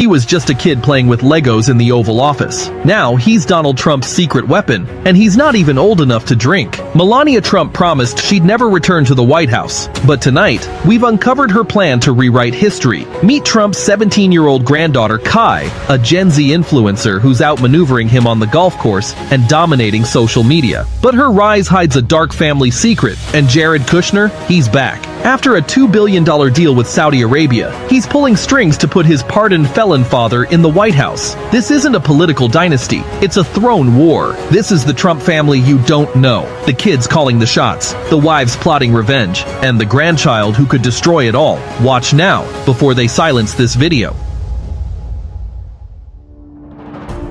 He was just a kid playing with Legos in the Oval Office. Now, he's Donald Trump's secret weapon, and he's not even old enough to drink. Melania Trump promised she'd never return to the White House. But tonight, we've uncovered her plan to rewrite history. Meet Trump's 17-year-old granddaughter, Kai, a Gen Z influencer who's outmaneuvering him on the golf course and dominating social media. But her rise hides a dark family secret, and Jared Kushner, he's back. After a $2 billion deal with Saudi Arabia, he's pulling strings to put his pardoned felon father in the White House. This isn't a political dynasty, it's a throne war. This is the Trump family you don't know. The kids calling the shots, the wives plotting revenge, and the grandchild who could destroy it all. Watch now, before they silence this video.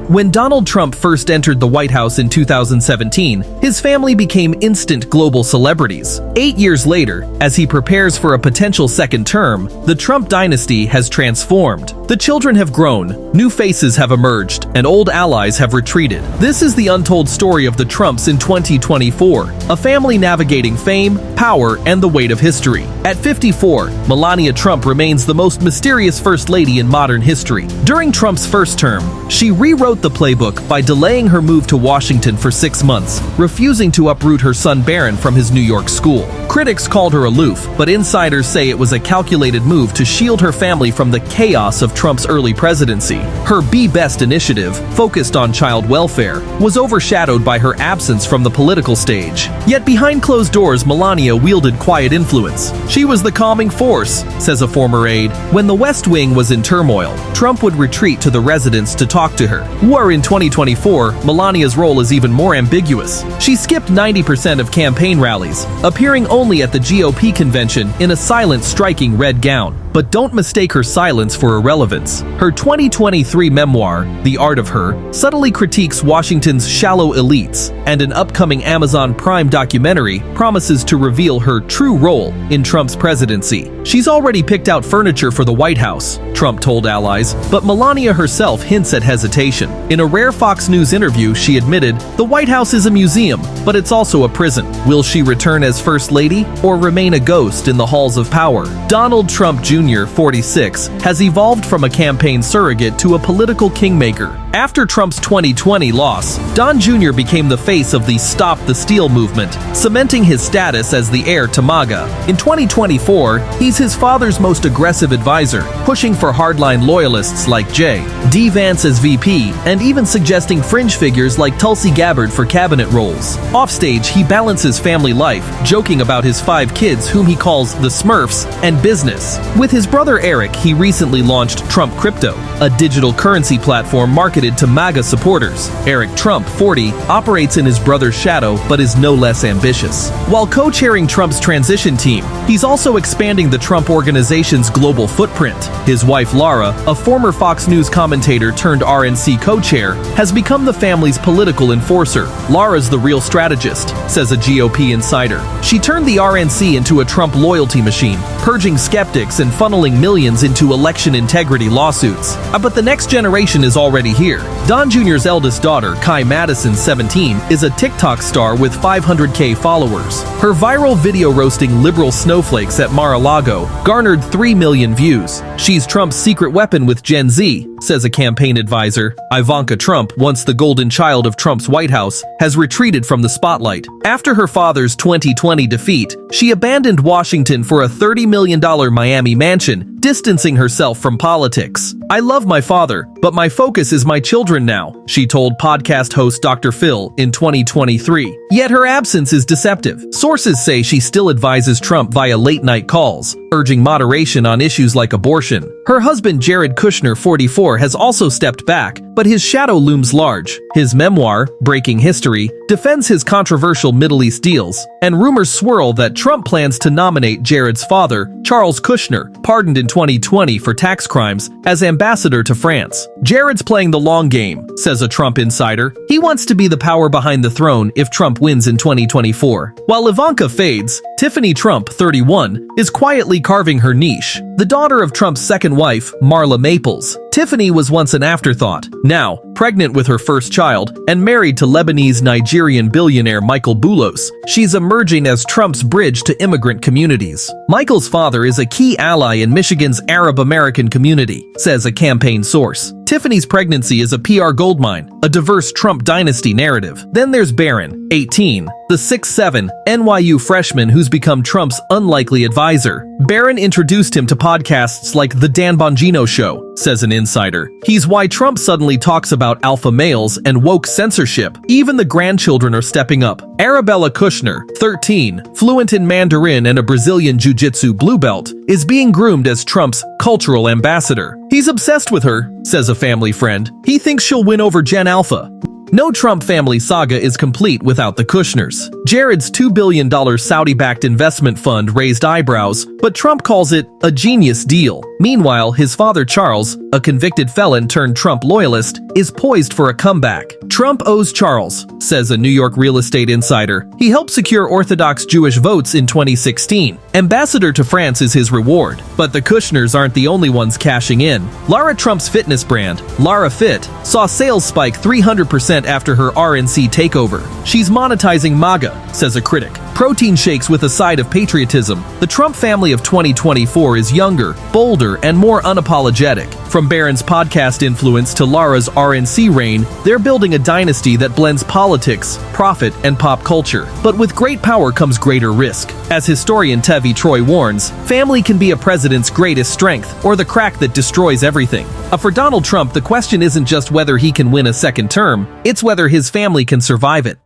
When Donald Trump first entered the White House in 2017, his family became instant global celebrities. 8 years later, as he prepares for a potential second term, the Trump dynasty has transformed. The children have grown, new faces have emerged, and old allies have retreated. This is the untold story of the Trumps in 2024, a family navigating fame, power, and the weight of history. At 54, Melania Trump remains the most mysterious first lady in modern history. During Trump's first term, she rewrote the playbook by delaying her move to Washington for 6 months, refusing to uproot her son Barron from his New York school. Critics called her aloof, but insiders say it was a calculated move to shield her family from the chaos of Trump's early presidency. Her Be Best initiative, focused on child welfare, was overshadowed by her absence from the political stage. Yet behind closed doors, Melania wielded quiet influence. She was the calming force, says a former aide. When the West Wing was in turmoil, Trump would retreat to the residence to talk to her. Where in 2024, Melania's role is even more ambiguous. She skipped 90% of campaign rallies, appearing only at the GOP convention in a silent, striking red gown. But don't mistake her silence for irrelevance. Her 2023 memoir, The Art of Her, subtly critiques Washington's shallow elites, and an upcoming Amazon Prime documentary promises to reveal her true role in Trump's presidency. She's already picked out furniture for the White House, Trump told allies, but Melania herself hints at hesitation. In a rare Fox News interview, she admitted, "The White House is a museum, but it's also a prison." Will she return as First Lady, or remain a ghost in the halls of power? Donald Trump Jr., 46, has evolved from a campaign surrogate to a political kingmaker. After Trump's 2020 loss, Don Jr. became the face of the Stop the Steal movement, cementing his status as the heir to MAGA. In 2024, he's his father's most aggressive advisor, pushing for hardline loyalists like J.D. Vance as VP, and even suggesting fringe figures like Tulsi Gabbard for cabinet roles. Offstage, he balances family life, joking about his 5 kids whom he calls the Smurfs, and business. With his brother Eric, he recently launched Trump Crypto, a digital currency platform marketed to MAGA supporters. Eric Trump, 40, operates in his brother's shadow but is no less ambitious. While co-chairing Trump's transition team, he's also expanding the Trump Organization's global footprint. His wife Laura, a former Fox News commentator turned RNC co-chair, has become the family's political enforcer. Laura's the real strategist, says a GOP insider. She turned the RNC into a Trump loyalty machine, purging skeptics and funneling millions into election integrity lawsuits. But the next generation is already here. Don Jr.'s eldest daughter, Kai Madison, 17, is a TikTok star with 500K followers. Her viral video roasting liberal snowflakes at Mar-a-Lago garnered 3 million views. She's Trump's secret weapon with Gen Z, says a campaign advisor. Ivanka Trump, once the golden child of Trump's White House, has retreated from the spotlight. After her father's 2020 defeat, she abandoned Washington for a $30 million Miami mansion, distancing herself from politics. "I love my father, but my focus is my children now," she told podcast host Dr. Phil in 2023. Yet her absence is deceptive. Sources say she still advises Trump via late-night calls, urging moderation on issues like abortion. Her husband Jared Kushner, 44, has also stepped back, but his shadow looms large. His memoir, Breaking History, defends his controversial Middle East deals, and rumors swirl that Trump plans to nominate Jared's father, Charles Kushner, pardoned in 2020 for tax crimes, as ambassador to France. Jared's playing the long game, says a Trump insider. He wants to be the power behind the throne if Trump wins in 2024. While Ivanka fades, Tiffany Trump, 31, is quietly carving her niche. The daughter of Trump's second wife, Marla Maples, Tiffany was once an afterthought. Now, pregnant with her first child and married to Lebanese-Nigerian billionaire Michael Boulos, she's emerging as Trump's bridge to immigrant communities. Michael's father is a key ally in Michigan's Arab-American community, says a campaign source. Tiffany's pregnancy is a PR goldmine, a diverse Trump dynasty narrative. Then there's Barron, 18, the 6'7" NYU freshman who's become Trump's unlikely advisor. Barron introduced him to podcasts like The Dan Bongino Show, says an insider. He's why Trump suddenly talks about alpha males and woke censorship. Even the grandchildren are stepping up. Arabella Kushner, 13, fluent in Mandarin and a Brazilian jiu-jitsu blue belt, is being groomed as Trump's cultural ambassador. He's obsessed with her, says a family friend. He thinks she'll win over Gen Alpha. No Trump family saga is complete without the Kushners. Jared's $2 billion Saudi-backed investment fund raised eyebrows, but Trump calls it a genius deal. Meanwhile, his father Charles, a convicted felon turned Trump loyalist, is poised for a comeback. Trump owes Charles, says a New York real estate insider. He helped secure Orthodox Jewish votes in 2016. Ambassador to France is his reward. But the Kushners aren't the only ones cashing in. Lara Trump's fitness brand, Lara Fit, saw sales spike 300% after her RNC takeover. She's monetizing MAGA, says a critic. Protein shakes with a side of patriotism. The Trump family of 2024 is younger, bolder, and more unapologetic. From Barron's podcast influence to Lara's RNC reign, they're building a dynasty that blends politics, profit, and pop culture. But with great power comes greater risk. As historian Tevi Troy warns, family can be a president's greatest strength, or the crack that destroys everything. For Donald Trump, the question isn't just whether he can win a second term, it's whether his family can survive it.